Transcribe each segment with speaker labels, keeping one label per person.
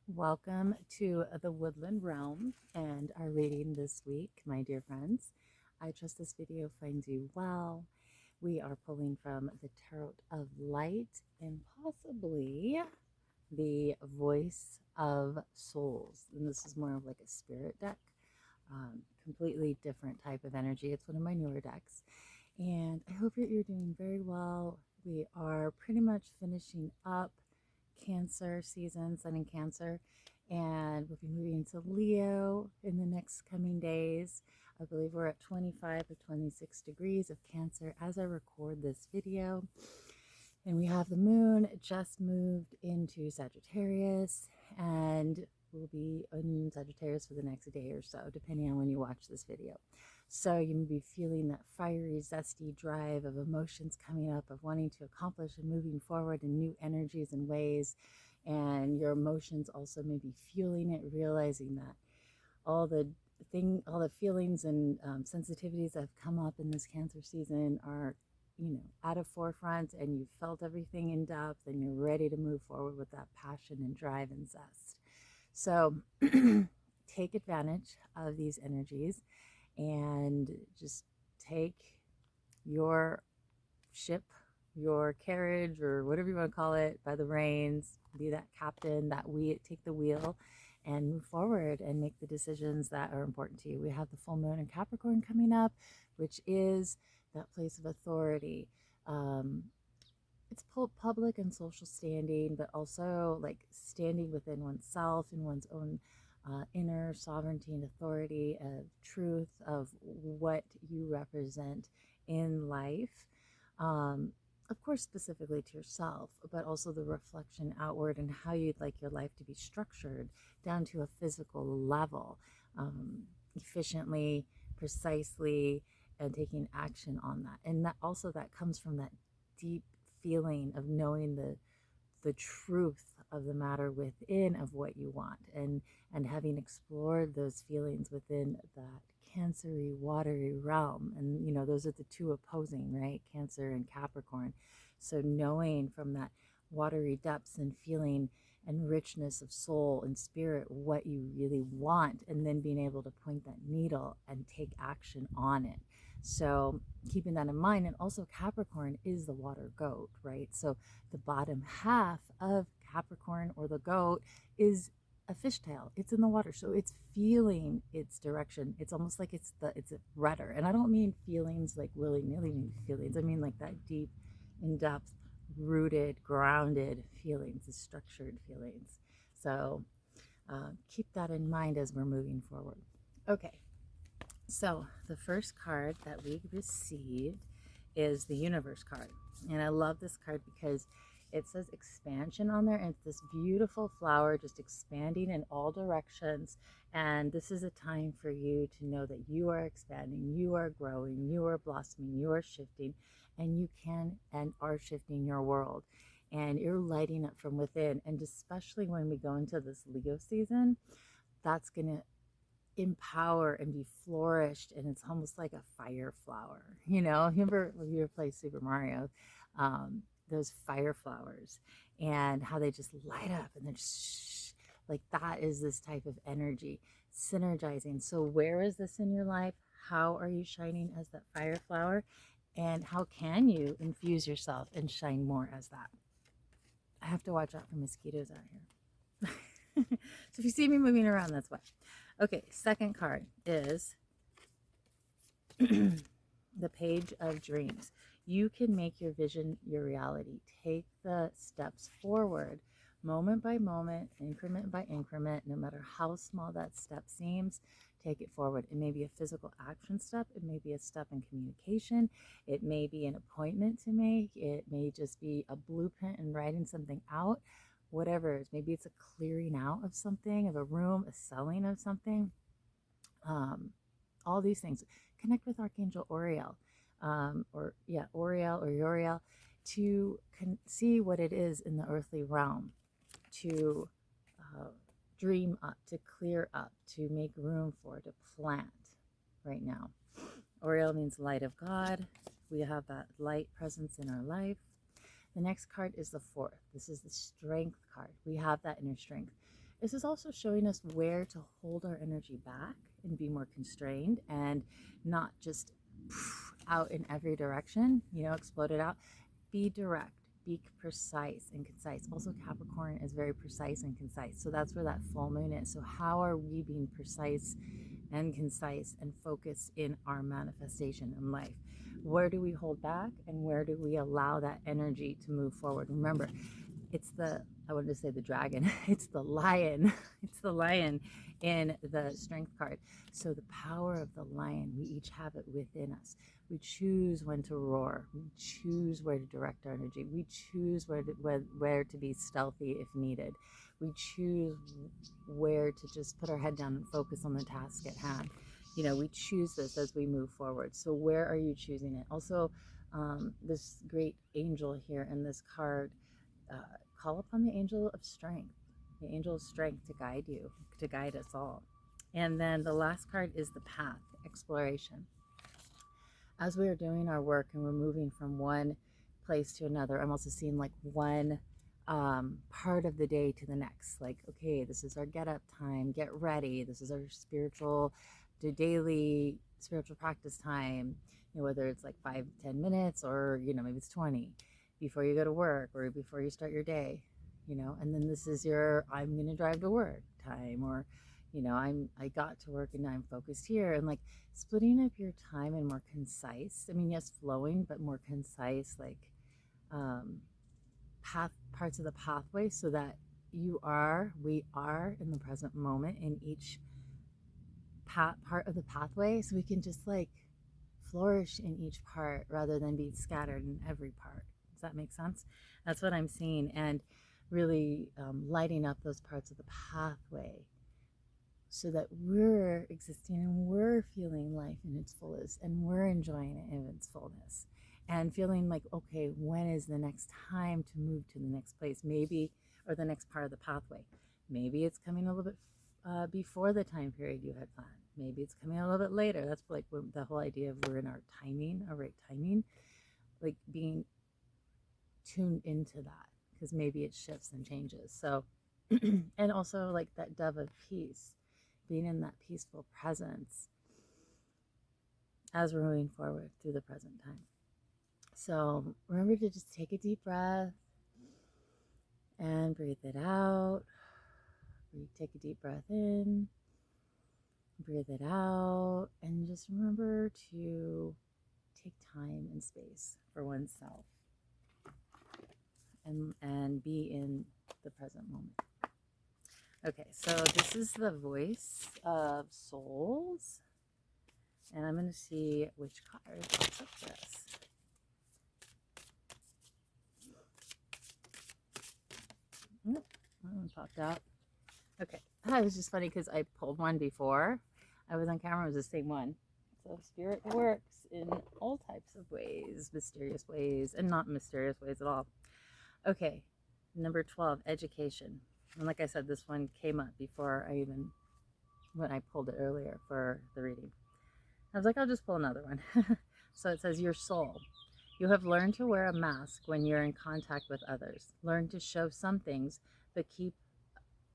Speaker 1: Welcome to the Woodland Realm and our reading this week, my dear friends. I trust this video finds you well. We are pulling from the Tarot of Light and possibly the Voice of Souls. And this is more of like a spirit deck, completely different type of energy. It's one of my newer decks. And I hope that you're doing very well. We are pretty much finishing up Cancer season, Sun in Cancer, and we'll be moving to Leo in the next coming days. I believe we're at 25 or 26 degrees of Cancer as I record this video. And we have the moon just moved into Sagittarius, and will be in Sagittarius for the next day or so, depending on when you watch this video. So you may be feeling that fiery, zesty drive of emotions coming up, of wanting to accomplish and moving forward in new energies and ways. And your emotions also may be fueling it, realizing that all the feelings and sensitivities that have come up in this Cancer season are, at a forefront, and you've felt everything in depth, and you're ready to move forward with that passion and drive and zest. So take advantage of these energies and just take your ship, your carriage, or whatever you want to call it, by the reins, be that captain, take the wheel and move forward and make the decisions that are important to you. We have the full moon in Capricorn coming up, which is that place of authority. It's public and social standing, but also like standing within oneself and one's own inner sovereignty and authority of truth of what you represent in life. Of course, specifically to yourself, but also the reflection outward and how you'd like your life to be structured down to a physical level, efficiently, precisely, and taking action on that. And that also that comes from that deep feeling of knowing the truth of the matter within of what you want, and having explored those feelings within that Cancery, watery realm. And those are the two opposing, right? Cancer and Capricorn. So knowing from that watery depths and feeling and richness of soul and spirit what you really want, and then being able to point that needle and take action on it. So keeping that in mind. And also Capricorn is the water goat, right? So the bottom half of Capricorn, or the goat, is a fishtail. It's in the water, so it's feeling its direction. It's almost like it's a rudder. And I don't mean feelings like willy-nilly feelings. I mean like that deep, in-depth, rooted, grounded feelings, the structured feelings. So keep that in mind as we're moving forward. Okay, so the first card that we received is the Universe card. And I love this card because it says expansion on there, and it's this beautiful flower just expanding in all directions. And this is a time for you to know that you are expanding, you are growing, you are blossoming, you are shifting, and you can and are shifting your world. And you're lighting up from within. And especially when we go into this Leo season, that's going to empower and be flourished, and it's almost like a fire flower. Remember when you ever play Super Mario, those fire flowers, and how they just light up, and they're just like that is this type of energy synergizing. So where is this in your life? How are you shining as that fire flower, and how can you infuse yourself and shine more as that? I have to watch out for mosquitoes out here. So if you see me moving around, that's why. Okay, second card is the Page of Dreams. You can make your vision your reality. Take the steps forward, moment by moment, increment by increment, no matter how small that step seems. Take it forward. It may be a physical action step. It may be a step in communication. It may be an appointment to make. It may just be a blueprint and writing something out. Whatever it is. Maybe it's a clearing out of something, of a room, a selling of something. All these things. Connect with Archangel Auriel, Auriel or Uriel, to see what it is in the earthly realm, to dream up, to clear up, to make room for, to plant right now. Auriel means light of God. We have that light presence in our life. The next card is the fourth. This is the Strength card. We have that inner strength. This is also showing us where to hold our energy back and be more constrained and not just out in every direction, explode it out. Be direct, be precise and concise. Also, Capricorn is very precise and concise. So that's where that full moon is. So how are we being precise and concise and focused in our manifestation in life? Where do we hold back and where do we allow that energy to move forward? Remember, I wanted to say the dragon, it's the lion. It's the lion in the strength card. So the power of the lion, we each have it within us. We choose when to roar. We choose where to direct our energy. We choose where to be stealthy if needed. We choose where to just put our head down and focus on the task at hand. We choose this as we move forward. So where are you choosing it? Also, this great angel here in this card, call upon the angel of strength, the angel of strength to guide you, to guide us all. And then the last card is the path, exploration. As we are doing our work and we're moving from one place to another, I'm also seeing like one part of the day to the next. Like, okay, this is our get up time, get ready. This is our daily spiritual practice time, whether it's like 5-10 minutes or, maybe it's 20 before you go to work or before you start your day, and then this is your, I'm going to drive to work time, or, I got to work and now I'm focused here, and like splitting up your time and more concise. I mean, yes, flowing, but more concise, like parts of the pathway, so that we are in the present moment in each part of the pathway, so we can just like flourish in each part rather than be scattered in every part. Does that make sense? That's what I'm seeing, and really lighting up those parts of the pathway so that we're existing and we're feeling life in its fullest and we're enjoying it in its fullness and feeling like, okay, when is the next time to move to the next place, maybe, or the next part of the pathway? Maybe it's coming a little bit before the time period you had planned. Maybe it's coming a little bit later. That's like the whole idea of we're in our timing, our right timing, like being tuned into that, because maybe it shifts and changes. So, and also like that dove of peace, being in that peaceful presence as we're moving forward through the present time. So remember to just take a deep breath and breathe it out. Take a deep breath in, breathe it out, and just remember to take time and space for oneself and be in the present moment. Okay, so this is the voice of souls, and I'm going to see which card pops up for us. That one popped out. Okay, it was just funny because I pulled one before I was on camera. It was the same one. So spirit works in all types of ways, mysterious ways, and not mysterious ways at all. Okay, number 12, education. And like I said, this one came up before when I pulled it earlier for the reading. I was like, I'll just pull another one. So it says, your soul. You have learned to wear a mask when you're in contact with others. Learn to show some things, but keep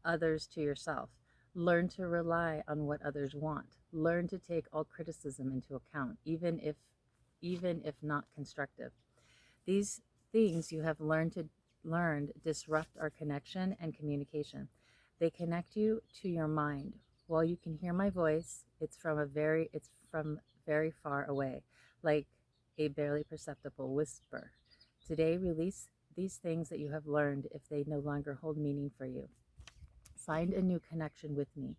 Speaker 1: others to yourself. Learn to rely on what others want. Learn to take all criticism into account, even if not constructive. These things you have learned disrupt our connection and communication. They connect you to your mind. While you can hear my voice, it's from very far away, like a barely perceptible whisper. Today, release these things that you have learned if they no longer hold meaning for you. Find a new connection with me.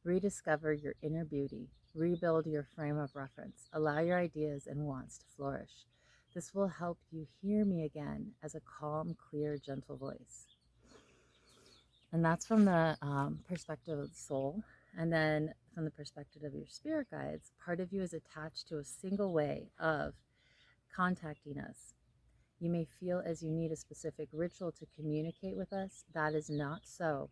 Speaker 1: Rediscover your inner beauty. Rebuild your frame of reference. Allow your ideas and wants to flourish. This will help you hear me again as a calm, clear, gentle voice. And that's from the perspective of the soul. And then from the perspective of your spirit guides, part of you is attached to a single way of contacting us. You may feel as you need a specific ritual to communicate with us. That is not so.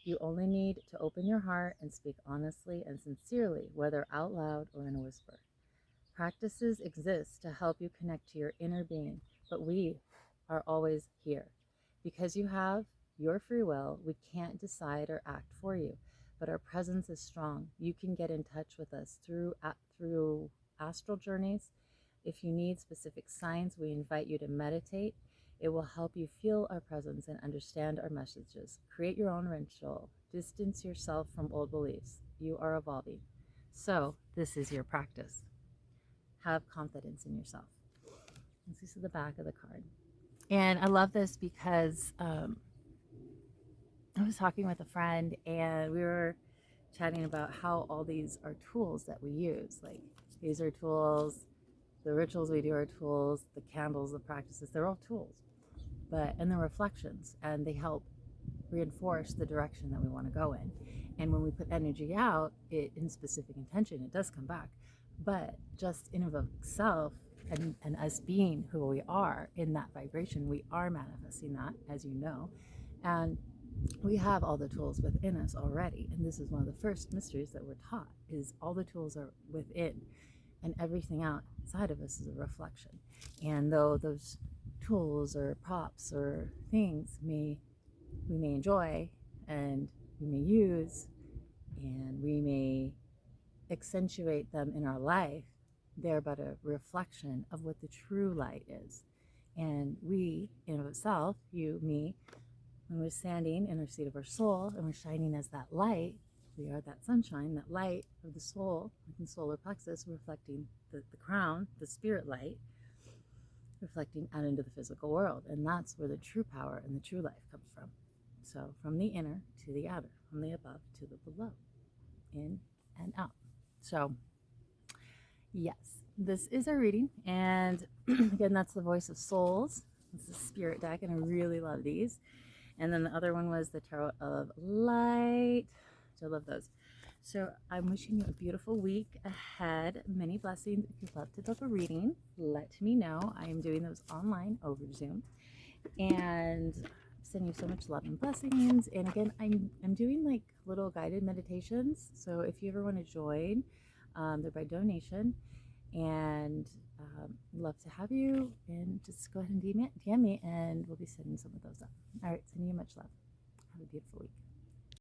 Speaker 1: You only need to open your heart and speak honestly and sincerely, whether out loud or in a whisper. Practices exist to help you connect to your inner being, but we are always here. Because you have your free will. We can't decide or act for you, but our presence is strong. You can get in touch with us through astral journeys. If you need specific signs, we invite you to meditate. It will help you feel our presence and understand our messages. Create your own ritual. Distance yourself from old beliefs. You are evolving. So this is your practice. Have confidence in yourself. This is the back of the card. And I love this because I was talking with a friend and we were chatting about how all these are tools that we use. Like, these are tools, the rituals we do are tools, the candles, the practices, they're all tools. And the reflections, and they help reinforce the direction that we want to go in. And when we put energy out, it in specific intention, it does come back. But just in and of itself, and us being who we are in that vibration, we are manifesting that, as you know. And we have all the tools within us already. And this is one of the first mysteries that we're taught, is all the tools are within, and everything outside of us is a reflection. And though those tools or props or things we may enjoy and we may use and we may accentuate them in our life, they're but a reflection of what the true light is. And we, in of itself, you, me, when we're standing in our seat of our soul and we're shining as that light, we are that sunshine, that light of the soul, like in solar plexus, reflecting the crown, the spirit light, reflecting out into the physical world. And that's where the true power and the true life comes from. So from the inner to the outer, from the above to the below, in and out. So yes, this is our reading. And again, that's the Voice of Souls. This is a spirit deck, and I really love these. And then the other one was the Tarot of Light. So I love those. So I'm wishing you a beautiful week ahead. Many blessings. If you'd love to book a reading, let me know. I am doing those online over Zoom. And sending you so much love and blessings. And again, I'm doing like little guided meditations. So if you ever want to join, they're by donation. And love to have you. And just go ahead and DM me, and we'll be setting some of those up. All right, sending you much love. Have a beautiful week.